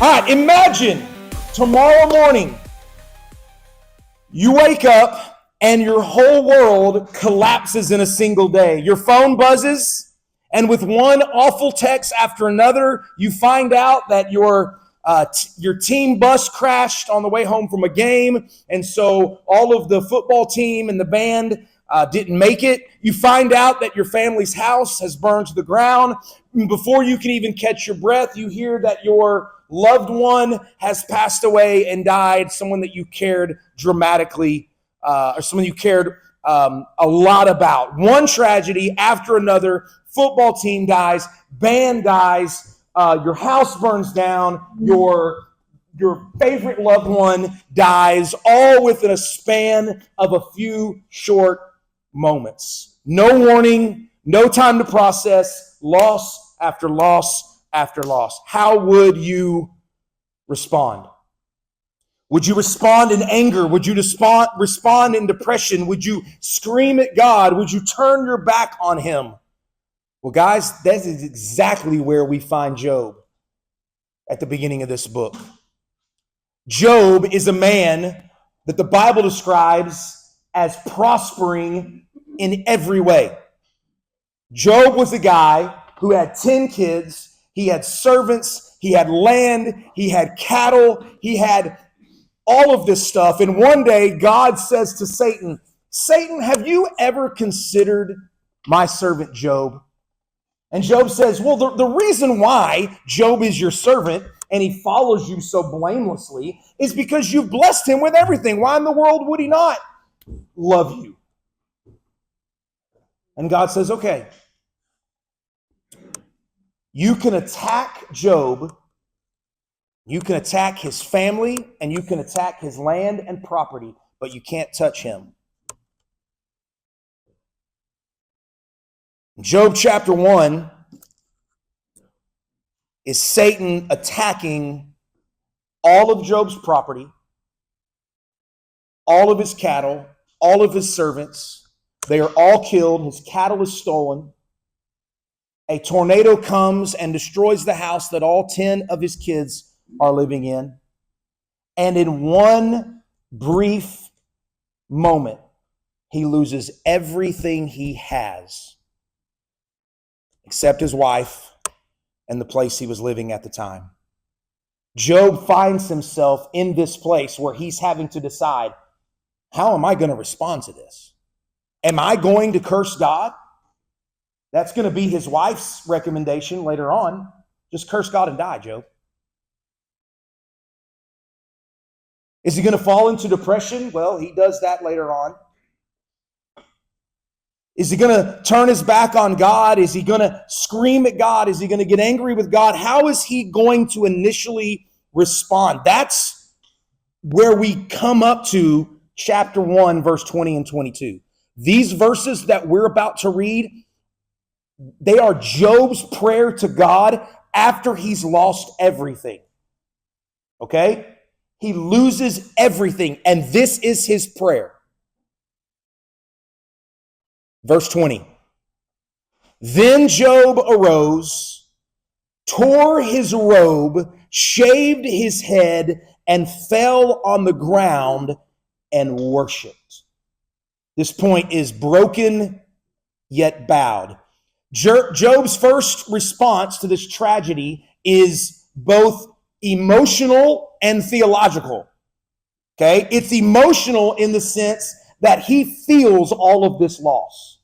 All right, imagine tomorrow morning you wake up and your whole world collapses in a single day. Your phone buzzes, and with one awful text after another, you find out that your team bus crashed on the way home from a game, and so all of the football team and the band didn't make it. You find out that your family's house has burned to the ground. Before you can even catch your breath, you hear that your loved one has passed away and died, someone that you cared dramatically, or someone you cared a lot about. One tragedy after another. Football team dies, band dies, your house burns down, your favorite loved one dies, all within a span of a few short moments. No warning, no time to process, loss after loss after loss. How would you respond? Would you respond in anger? Would you respond in depression? Would you scream at God? Would you turn your back on him? Well, guys, that is exactly where we find Job at the beginning of this book. Job is a man that the Bible describes as prospering in every way. Job was a guy who had 10 kids. He had servants. He had land. He had cattle. He had all of this stuff. And one day, God says to Satan, "Satan, have you ever considered my servant Job?" And Job says, well, the reason why Job is your servant and he follows you so blamelessly is because you've blessed him with everything. Why in the world would he not love you? And God says, okay, you can attack Job, you can attack his family, and you can attack his land and property, but you can't touch him. Job chapter 1 is Satan attacking all of Job's property, all of his cattle, all of his servants. They are all killed. His cattle is stolen. A tornado comes and destroys the house that all 10 of his kids are living in. And in one brief moment, he loses everything he has, except his wife and the place he was living at the time. Job finds himself in this place where he's having to decide, how am I going to respond to this? Am I going to curse God? That's going to be his wife's recommendation later on. Just curse God and die, Job. Is he going to fall into depression? Well, he does that later on. Is he going to turn his back on God? Is he going to scream at God? Is he going to get angry with God? How is he going to initially respond? That's where we come up to chapter 1, verse 20 and 22. These verses that we're about to read, they are Job's prayer to God after he's lost everything. Okay? He loses everything, and this is his prayer. Verse 20. Then Job arose, tore his robe, shaved his head, and fell on the ground and worshiped. This point is broken yet bowed. Job's first response to this tragedy is both emotional and theological. Okay? It's emotional in the sense that he feels all of this loss.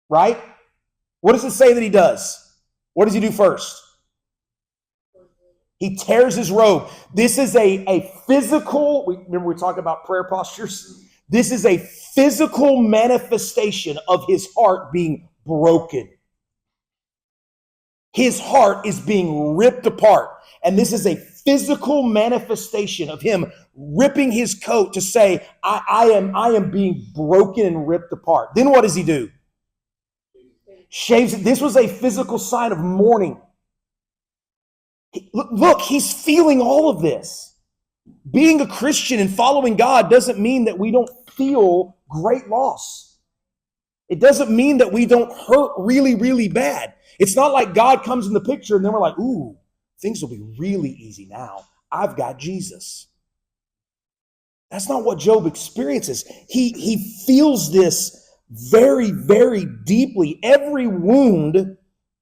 Right? What does it say that he does? What does he do first? He tears his robe. This is a physical, remember we talked about prayer postures? This is a physical manifestation of his heart being broken. His heart is being ripped apart. And this is a physical manifestation of him ripping his coat to say, I am being broken and ripped apart. Then what does he do? Shaves it. This was a physical sign of mourning. Look, he's feeling all of this. Being a Christian and following God doesn't mean that we don't feel great loss. It doesn't mean that we don't hurt really, really bad. It's not like God comes in the picture and then we're like, ooh, things will be really easy now. I've got Jesus. That's not what Job experiences. He feels this very, very deeply. Every wound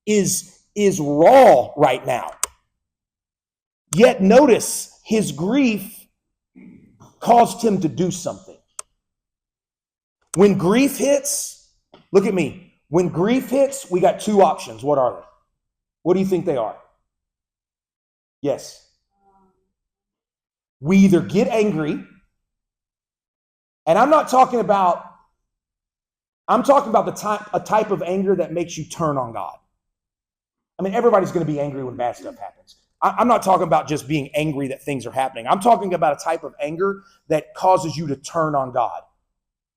is raw right now. Yet notice his grief caused him to do something. When grief hits, look at me. When grief hits, we got two options. What are they? What do you think they are? Yes. We either get angry, and I'm talking about a type of anger that makes you turn on God. I mean, everybody's going to be angry when bad stuff happens. I'm not talking about just being angry that things are happening. I'm talking about a type of anger that causes you to turn on God.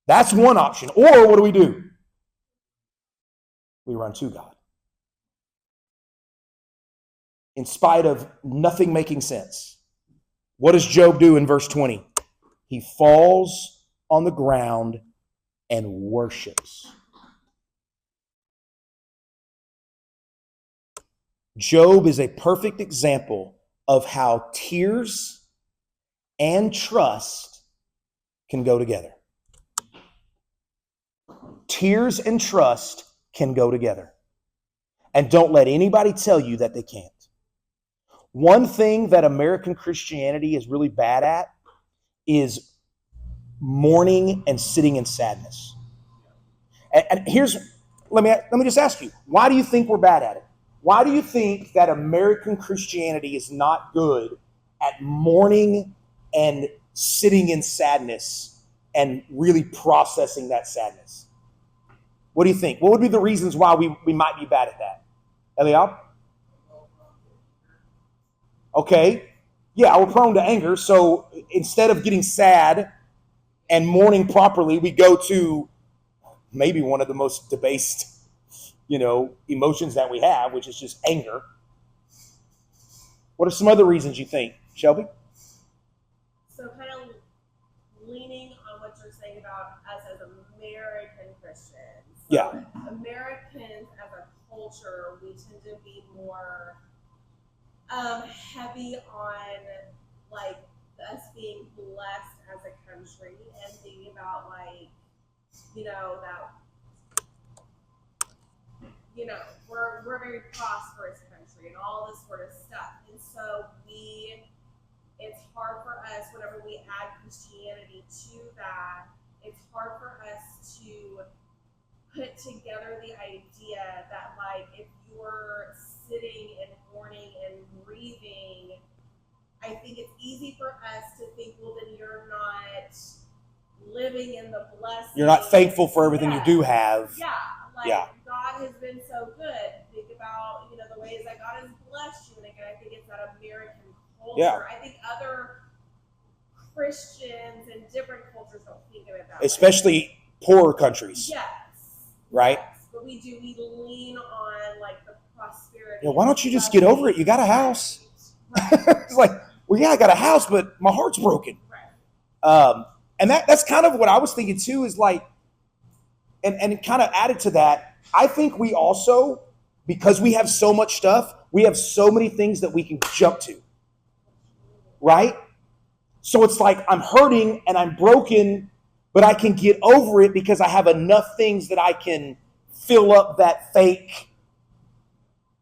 That's one option. Or what do? We run to God. In spite of nothing making sense. What does Job do in verse 20? He falls on the ground and worships. Job is a perfect example of how tears and trust can go together. Tears and trust can go together. And don't let anybody tell you that they can't. One thing that American Christianity is really bad at is mourning and sitting in sadness. And let me just ask you, why do you think we're bad at it? Why do you think that American Christianity is not good at mourning and sitting in sadness and really processing that sadness? What do you think? What would be the reasons why we might be bad at that? Eliab? Okay. Yeah, we're prone to anger. So instead of getting sad and mourning properly, we go to maybe one of the most debased, emotions that we have, which is just anger. What are some other reasons you think, Shelby? So kind of leaning on what you're saying about us as American Christians. So Yeah. Americans as a culture, we tend to be more heavy on like us being blessed as a country and thinking about we're a very prosperous country and all this sort of stuff. And so it's hard for us whenever we add Christianity to that, it's hard for us to put together the idea that if you're sitting and mourning and grieving, I think it's easy for us to think, well, then you're not living in the blessing. You're not thankful for everything you do have. Yeah. God has been so good. Think about, the ways that God has blessed you. And again, I think it's that American culture. Yeah. I think other Christians and different cultures don't think of it that Especially poorer countries. Yes. Right? Yes. But we lean on the prosperity. Yeah, why don't you just get over it? You got a house. Right. It's I got a house, but my heart's broken. Right. And that's kind of what I was thinking too, is and kind of added to that, I think we also, because we have so much stuff, we have so many things that we can jump to. Right? So it's I'm hurting and I'm broken, but I can get over it because I have enough things that I can fill up that fake.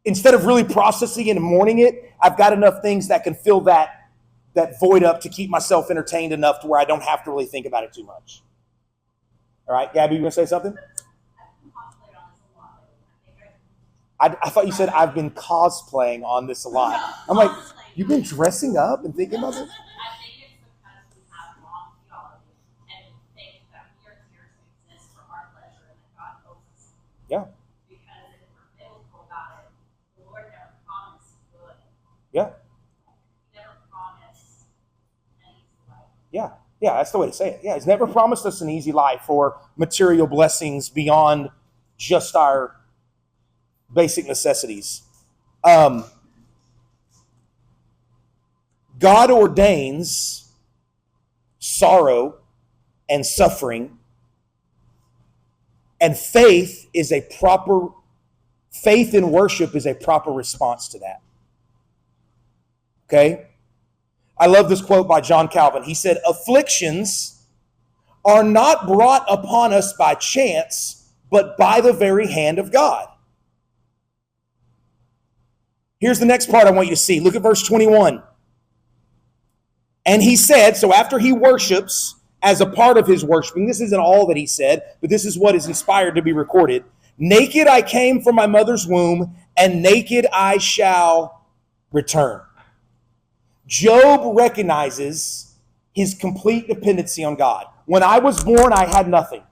Instead of really processing and mourning it, I've got enough things that can fill that void up to keep myself entertained enough to where I don't have to really think about it too much. All right, Gabby, you going to say something? I thought you said I've been cosplaying on this a lot. I'm like, you've been dressing up and thinking about this? I think it's because we have wrong theology and think that we are here to exist for our pleasure and that God owes us. Yeah. Because if we're biblical about it, the Lord never promised good. Yeah. He never promised an easy life. Yeah. Yeah, that's the way to say it. Yeah, He's never promised us an easy life or material blessings beyond just our basic necessities. God ordains sorrow and suffering, and faith in worship is a proper response to that. Okay? I love this quote by John Calvin. He said, afflictions are not brought upon us by chance, but by the very hand of God. Here's the next part I want you to see. Look at verse 21. And he said, so after he worships, as a part of his worshiping, this isn't all that he said, but this is what is inspired to be recorded. Naked I came from my mother's womb, and naked I shall return. Job recognizes his complete dependency on God. When I was born, I had nothing.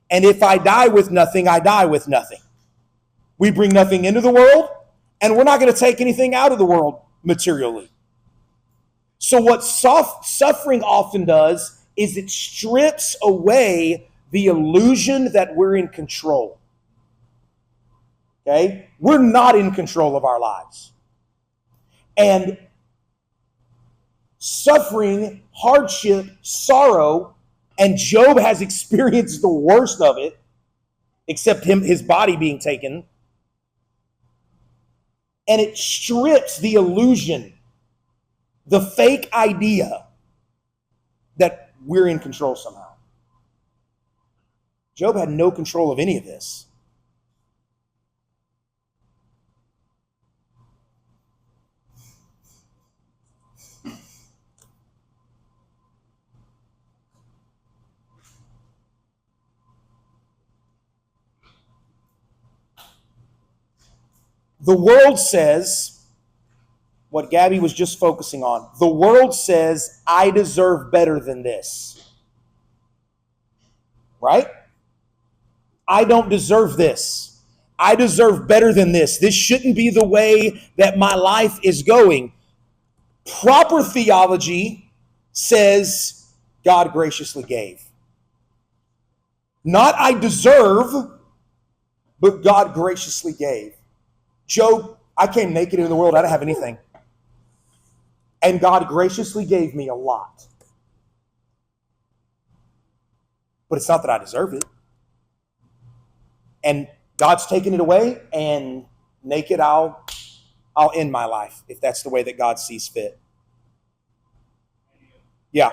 And if I die with nothing, I die with nothing. We bring nothing into the world, and we're not going to take anything out of the world materially. So what suffering often does is it strips away the illusion that we're in control. Okay? We're not in control of our lives. And suffering, hardship, sorrow, and Job has experienced the worst of it, except his body being taken. And it strips the illusion, the fake idea that we're in control somehow. Job had no control of any of this. The world says, what Gabby was just focusing on, the world says, I deserve better than this. Right? I don't deserve this. I deserve better than this. This shouldn't be the way that my life is going. Proper theology says God graciously gave. Not I deserve, but God graciously gave. Job, I came naked into the world. I didn't have anything. And God graciously gave me a lot. But it's not that I deserve it. And God's taken it away, and naked I'll end my life if that's the way that God sees fit. Yeah.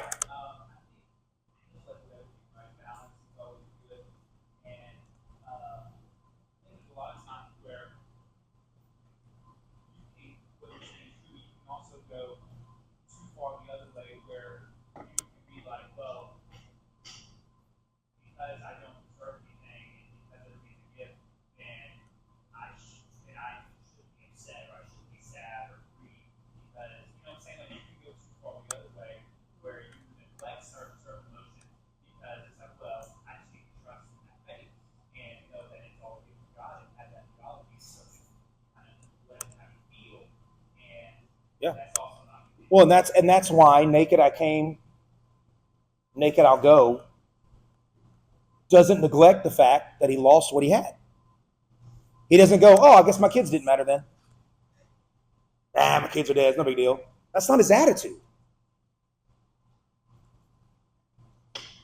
Yeah. Well, and that's why naked I came, naked I'll go doesn't neglect the fact that he lost what he had. He doesn't go, oh, I guess my kids didn't matter then. My kids are dead. It's no big deal. That's not his attitude.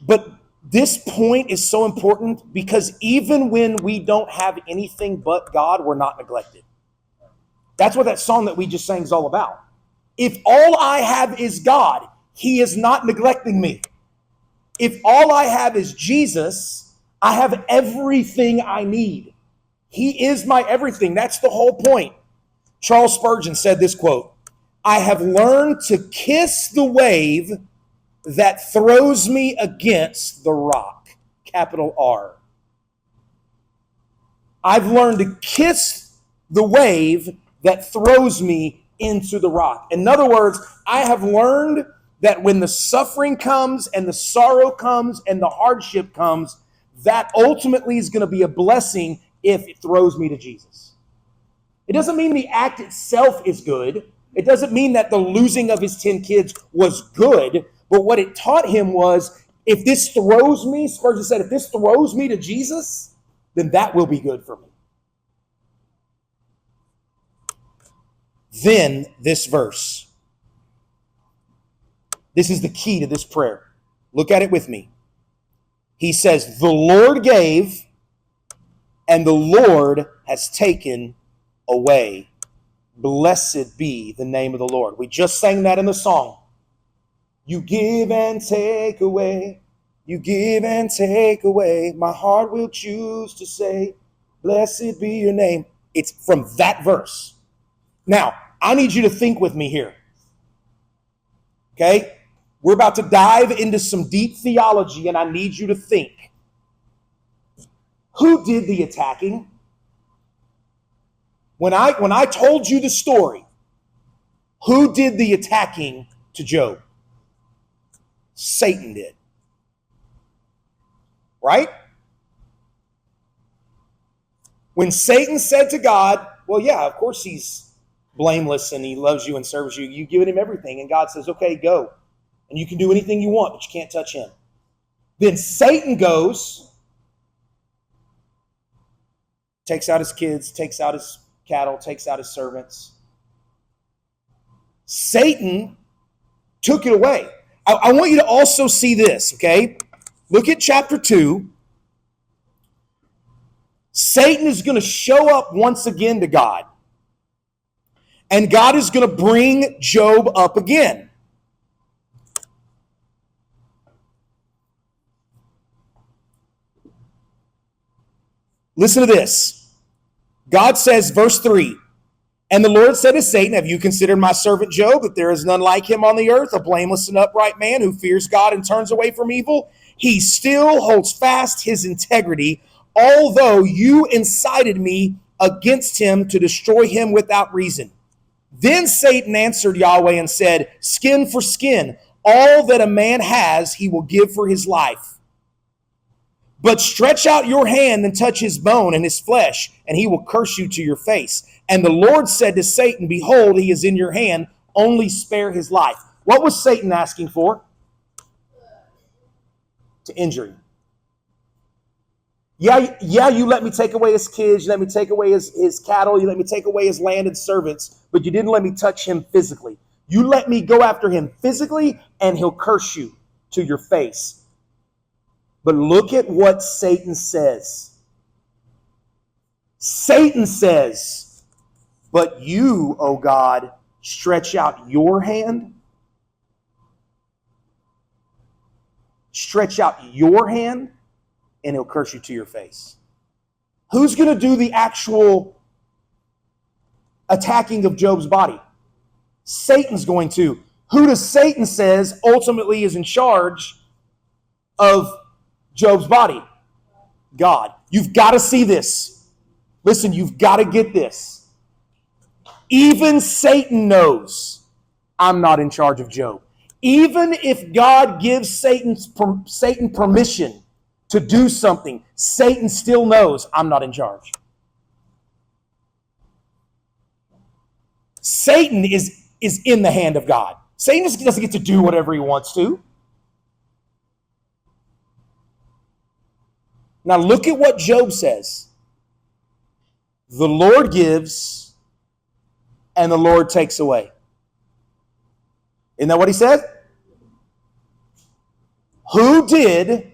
But this point is so important because even when we don't have anything but God, we're not neglected. That's what that song that we just sang is all about. If all I have is God, he is not neglecting me. If all I have is Jesus, I have everything I need. He is my everything. That's the whole point. Charles Spurgeon said this quote, I have learned to kiss the wave that throws me against the rock, capital R. I've learned to kiss the wave that throws me into the rock. In other words, I have learned that when the suffering comes and the sorrow comes and the hardship comes, that ultimately is going to be a blessing if it throws me to Jesus. It doesn't mean the act itself is good. It doesn't mean that the losing of his 10 kids was good. But what it taught him was, if this throws me, Spurgeon said, if this throws me to Jesus, then that will be good for me. Then this verse. This is the key to this prayer. Look at it with me. He says, the Lord gave, and the Lord has taken away Blessed be the name of the Lord. We just sang that in the song. You give and take away. You give and take away. My heart will choose to say, blessed be your name. It's from that verse. Now, I need you to think with me here. Okay? We're about to dive into some deep theology, and I need you to think. Who did the attacking? When I told you the story, who did the attacking to Job? Satan did. Right? When Satan said to God, well, yeah, of course he's blameless and he loves you and serves you. You've given him everything. And God says, okay, go. And you can do anything you want, but you can't touch him. Then Satan goes, takes out his kids, takes out his cattle, takes out his servants. Satan took it away. I want you to also see this, okay? Look at chapter 2. Satan is going to show up once again to God. And God is going to bring Job up again. Listen to this. God says, verse 3, and the Lord said to Satan, have you considered my servant Job, that there is none like him on the earth, a blameless and upright man who fears God and turns away from evil? He still holds fast his integrity, although you incited me against him to destroy him without reason. Then Satan answered Yahweh and said, skin for skin, all that a man has he will give for his life. But stretch out your hand and touch his bone and his flesh, and he will curse you to your face. And the Lord said to Satan, behold, he is in your hand, only spare his life. What was Satan asking for? To injure him. Yeah, you let me take away his kids, you let me take away his cattle, you let me take away his land and servants, but you didn't let me touch him physically. You let me go after him physically, and he'll curse you to your face. But look at what Satan says. Satan says, but you, O God, stretch out your hand. Stretch out your hand, and he'll curse you to your face. Who's going to do the actual attacking of Job's body? Satan's going to. Who does Satan says ultimately is in charge of Job's body? God. You've got to see this. Listen, you've got to get this. Even Satan knows I'm not in charge of Job. Even if God gives Satan permission to do something, Satan still knows I'm not in charge. Satan is in the hand of God. Satan doesn't get to do whatever he wants to. Now look at what Job says. The Lord gives and the Lord takes away. Isn't that what he said? Who did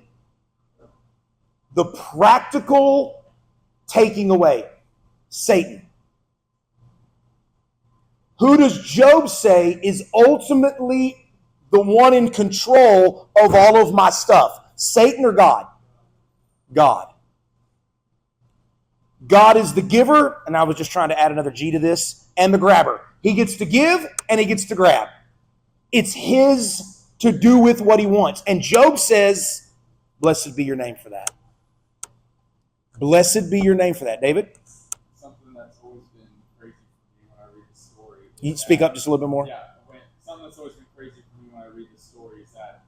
the practical taking away? Satan. Who does Job say is ultimately the one in control of all of my stuff? Satan or God? God. God is the giver, and I was just trying to add another G to this, and the grabber. He gets to give and he gets to grab. It's his to do with what he wants. And Job says, blessed be your name for that. Blessed be your name for that. David? Something that's always been crazy for me when I read the story. You speak up just a little bit more. Yeah, something that's always been crazy for me when I read the story is that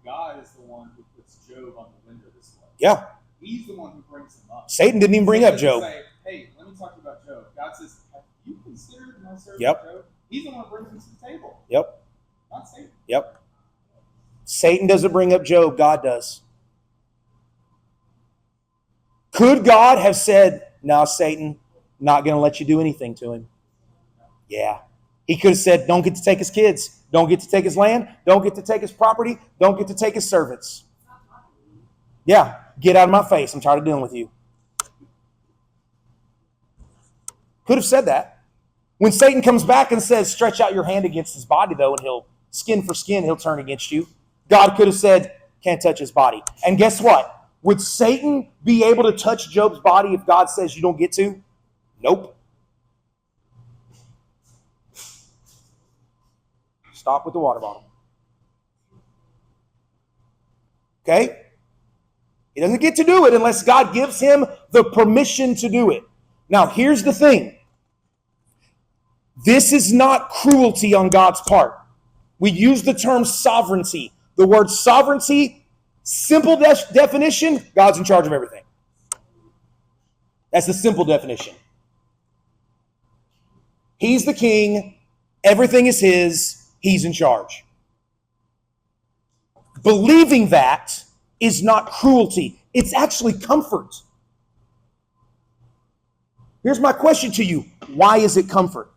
God is the one who puts Job on the window this way. Yeah. He's the one who brings him up. Satan didn't even bring up Job. Say, hey, let me talk to you about Job. God says, have you considered my servant Job? He's the one who brings him to the table. Yep. Not Satan. Yep. Satan doesn't bring up Job. God does. Could God have said, no, Satan, not going to let you do anything to him? Yeah. He could have said, don't get to take his kids. Don't get to take his land. Don't get to take his property. Don't get to take his servants. Yeah. Get out of my face. I'm tired of dealing with you. Could have said that. When Satan comes back and says, stretch out your hand against his body, though, and he'll, skin for skin, he'll turn against you. God could have said, can't touch his body. And guess what? Would Satan be able to touch Job's body if God says you don't get to? Nope. Stop with the water bottle. Okay? He doesn't get to do it unless God gives him the permission to do it. Now, here's the thing. This is not cruelty on God's part. We use the term sovereignty. The word sovereignty, simple definition, God's in charge of everything. That's the simple definition. He's the king. Everything is his. He's in charge. Believing that is not cruelty. It's actually comfort. Here's my question to you. Why is it comfort?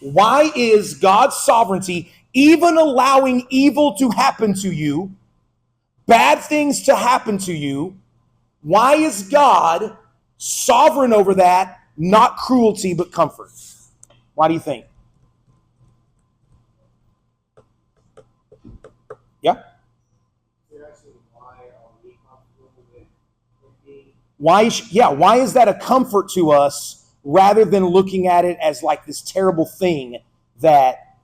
Why is God's sovereignty, even allowing evil to happen to you, bad things to happen to you, why is God sovereign over that, not cruelty, but comfort? Why do you think? Yeah? Why is that a comfort to us rather than looking at it as like this terrible thing that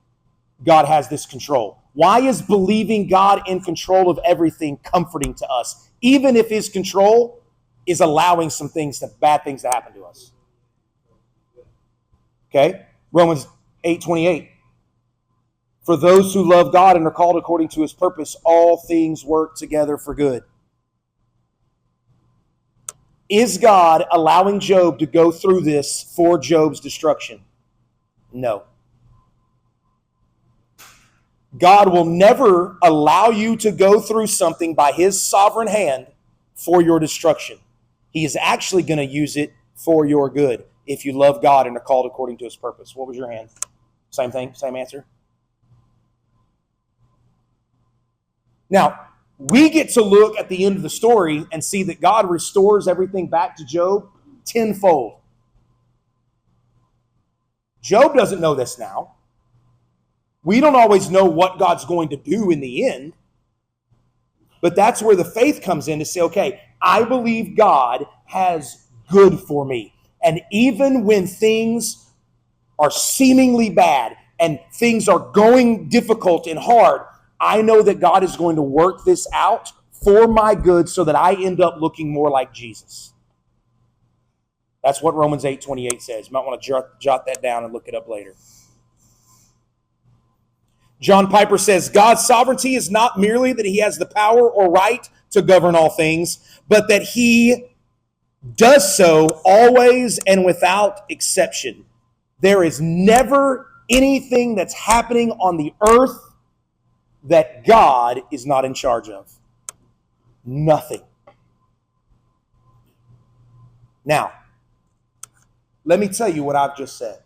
God has this control? Why is believing God in control of everything comforting to us, even if his control is allowing some bad things to happen to us? Okay? Romans 8:28. For those who love God and are called according to his purpose, all things work together for good. Is God allowing Job to go through this for Job's destruction? No. God will never allow you to go through something by his sovereign hand for your destruction. He is actually going to use it for your good if you love God and are called according to his purpose. What was your hand? Same thing? Same answer? Now, we get to look at the end of the story and see that God restores everything back to Job tenfold. Job doesn't know this now. We don't always know what God's going to do in the end. But that's where the faith comes in to say, okay, I believe God has good for me. And even when things are seemingly bad and things are going difficult and hard, I know that God is going to work this out for my good so that I end up looking more like Jesus. That's what Romans 8:28 says. You might want to jot that down and look it up later. John Piper says, God's sovereignty is not merely that he has the power or right to govern all things, but that he does so always and without exception. There is never anything that's happening on the earth that God is not in charge of. Nothing. Now, let me tell you what I've just said.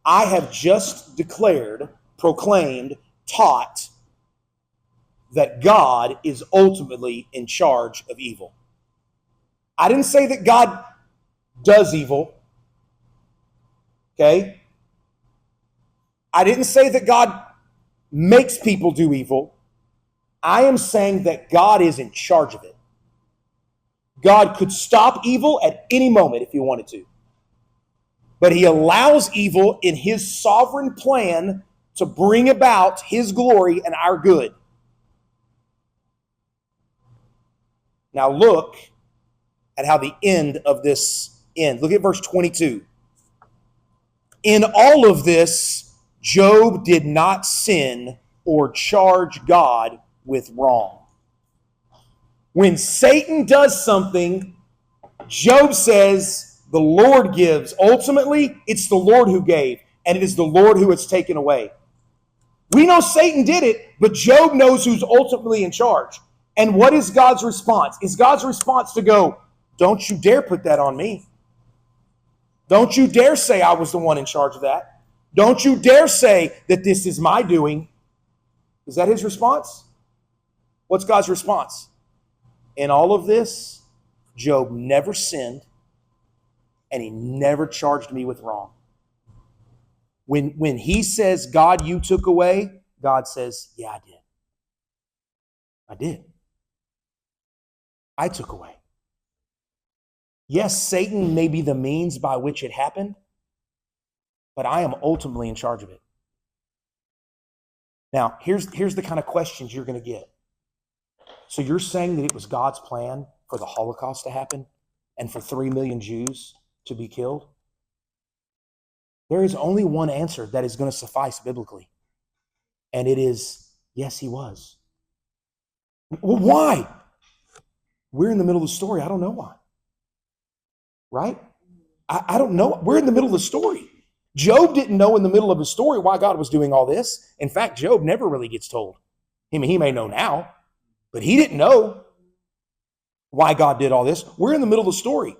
I have just declared, proclaimed, taught that God is ultimately in charge of evil. I didn't say that God does evil. Okay? I didn't say that God makes people do evil. I am saying that God is in charge of it. God could stop evil at any moment if he wanted to. But he allows evil in his sovereign plan to bring about his glory and our good. Now look at how the end of this ends. Look at verse 22. In all of this, Job did not sin or charge God with wrong. When Satan does something, Job says the Lord gives. Ultimately, it's the Lord who gave, and it is the Lord who has taken away. We know Satan did it, but Job knows who's ultimately in charge. And what is God's response? Is God's response to go, don't you dare put that on me. Don't you dare say I was the one in charge of that. Don't you dare say that this is my doing. Is that his response? What's God's response? In all of this, Job never sinned, and he never charged me with wrong. When he says, God, you took away, God says, yeah, I did. I did. I took away. Yes, Satan may be the means by which it happened, but I am ultimately in charge of it. Now, here's the kind of questions you're going to get. So you're saying that it was God's plan for the Holocaust to happen and for 3 million Jews to be killed? There is only one answer that is going to suffice biblically, and it is, yes, he was. Well, why? We're in the middle of the story. I don't know why. Right? I don't know. We're in the middle of the story. Job didn't know in the middle of his story why God was doing all this. In fact, Job never really gets told. I mean, he may know now, but he didn't know why God did all this. We're in the middle of the story.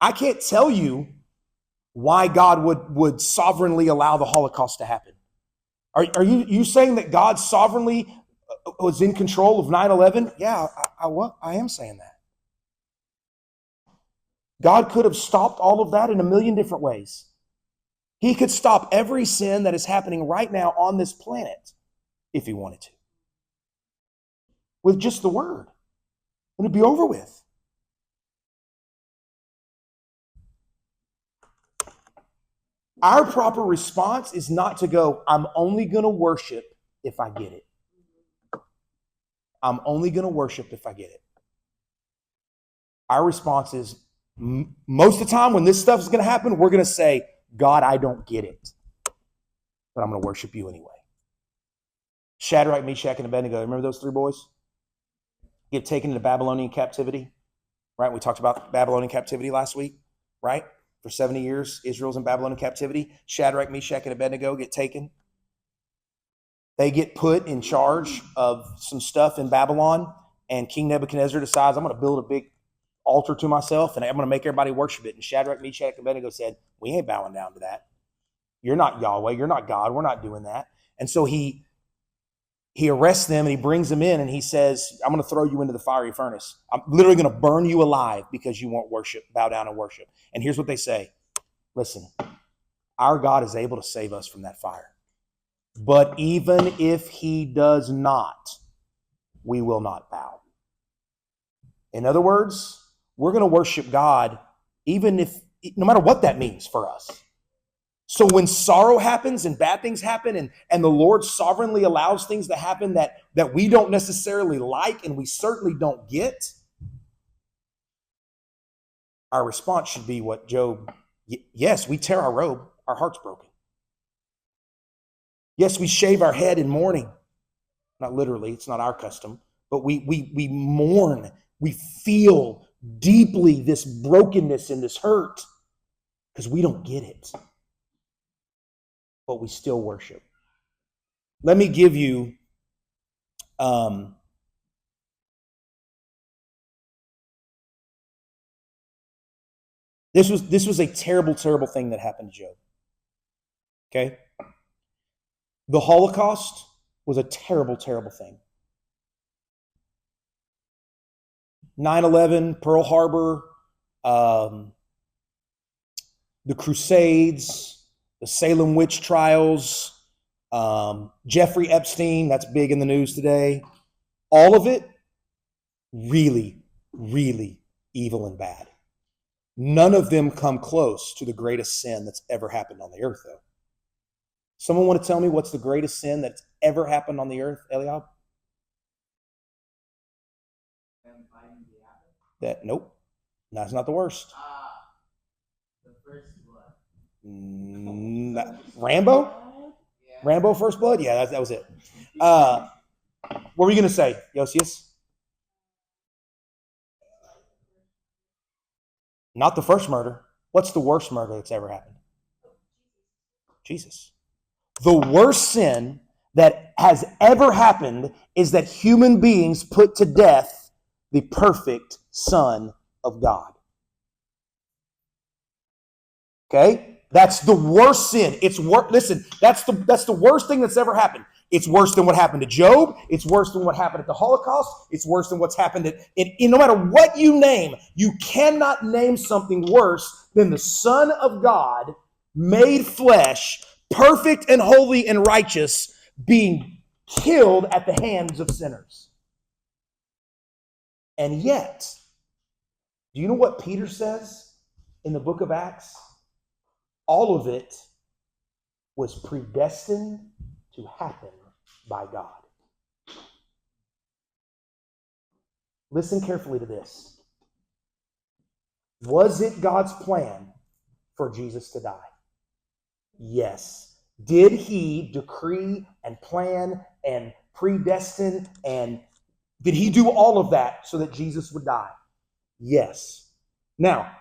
I can't tell you why God would sovereignly allow the Holocaust to happen. Are you saying that God sovereignly was in control of 9/11? Yeah, I am saying that. God could have stopped all of that in a million different ways. He could stop every sin that is happening right now on this planet if he wanted to. With just the word. And it'd be over with. Our proper response is not to go, I'm only going to worship if I get it. I'm only going to worship if I get it. Our response is, most of the time when this stuff is going to happen, we're going to say, God, I don't get it, but I'm going to worship you anyway. Shadrach, Meshach, and Abednego, remember those 3 boys? Get taken into Babylonian captivity, right? We talked about Babylonian captivity last week, right? For 70 years, Israel's in Babylonian captivity. Shadrach, Meshach, and Abednego get taken. They get put in charge of some stuff in Babylon, and King Nebuchadnezzar decides, I'm going to build a big altar to myself, and I'm going to make everybody worship it. And Shadrach, Meshach, and Abednego said, we ain't bowing down to that. You're not Yahweh. You're not God. We're not doing that. And so he arrests them, and he brings them in, and he says, I'm going to throw you into the fiery furnace. I'm literally going to burn you alive because you won't bow down and worship. And here's what they say. Listen, our God is able to save us from that fire. But even if he does not, we will not bow. In other words, we're going to worship God even if, no matter what that means for us. So when sorrow happens and bad things happen and the Lord sovereignly allows things to happen that we don't necessarily like and we certainly don't get, our response should be what Job, yes, we tear our robe, our heart's broken. Yes, we shave our head in mourning. Not literally, it's not our custom, but we mourn. We feel deeply this brokenness and this hurt because we don't get it. But we still worship. Let me give you this was a terrible, terrible thing that happened to Job. Okay? The Holocaust was a terrible, terrible thing. 9/11, Pearl Harbor, the Crusades, the Salem witch trials, Jeffrey Epstein, that's big in the news today. All of it, really, really evil and bad. None of them come close to the greatest sin that's ever happened on the earth, though. Someone want to tell me what's the greatest sin that's ever happened on the earth, Eliab? Nope. That's not the worst. The first blood. Rambo? Yeah. Rambo First Blood? Yeah, that was it. What were you going to say, Josias? Not the first murder. What's the worst murder that's ever happened? Jesus. The worst sin that has ever happened is that human beings put to death the perfect Son of God. Okay? That's the worst sin. Listen, that's the worst thing that's ever happened. It's worse than what happened to Job. It's worse than what happened at the Holocaust. It's worse than what's happened no matter what you name, you cannot name something worse than the Son of God made flesh, perfect and holy and righteous, being killed at the hands of sinners. And yet, do you know what Peter says in the book of Acts? All of it was predestined to happen by God. Listen carefully to this. Was it God's plan for Jesus to die? Yes. Did he decree and plan and predestine, and did he do all of that so that Jesus would die? Yes. Now,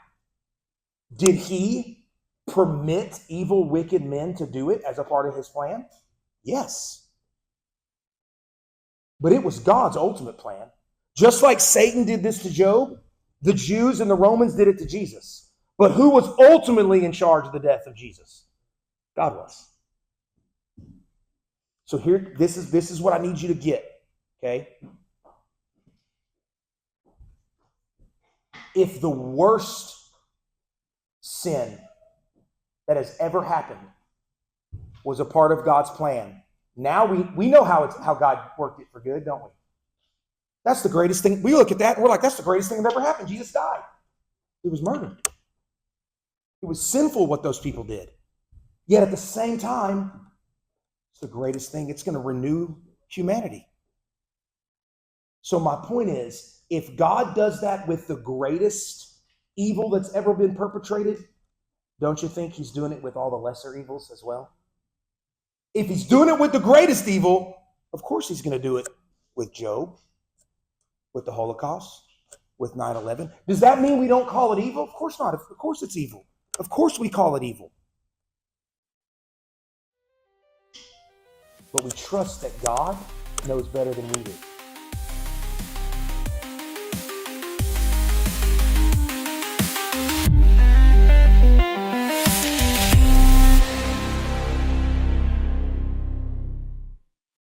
did he permit evil, wicked men to do it as a part of his plan? Yes. But it was God's ultimate plan. Just like Satan did this to Job, the Jews and the Romans did it to Jesus. But who was ultimately in charge of the death of Jesus? God was. So here, this is what I need you to get, okay? If the worst sin that has ever happened was a part of God's plan, now we know how God worked it for good, don't we? That's the greatest thing. We look at that and we're like, that's the greatest thing that ever happened. Jesus died. It was murder. It was sinful what those people did. Yet at the same time, it's the greatest thing. It's going to renew humanity. So my point is, if God does that with the greatest evil that's ever been perpetrated, don't you think he's doing it with all the lesser evils as well? If he's doing it with the greatest evil, of course he's going to do it with Job, with the Holocaust, with 9/11. Does that mean we don't call it evil? Of course not. Of course it's evil. Of course we call it evil. But we trust that God knows better than we do.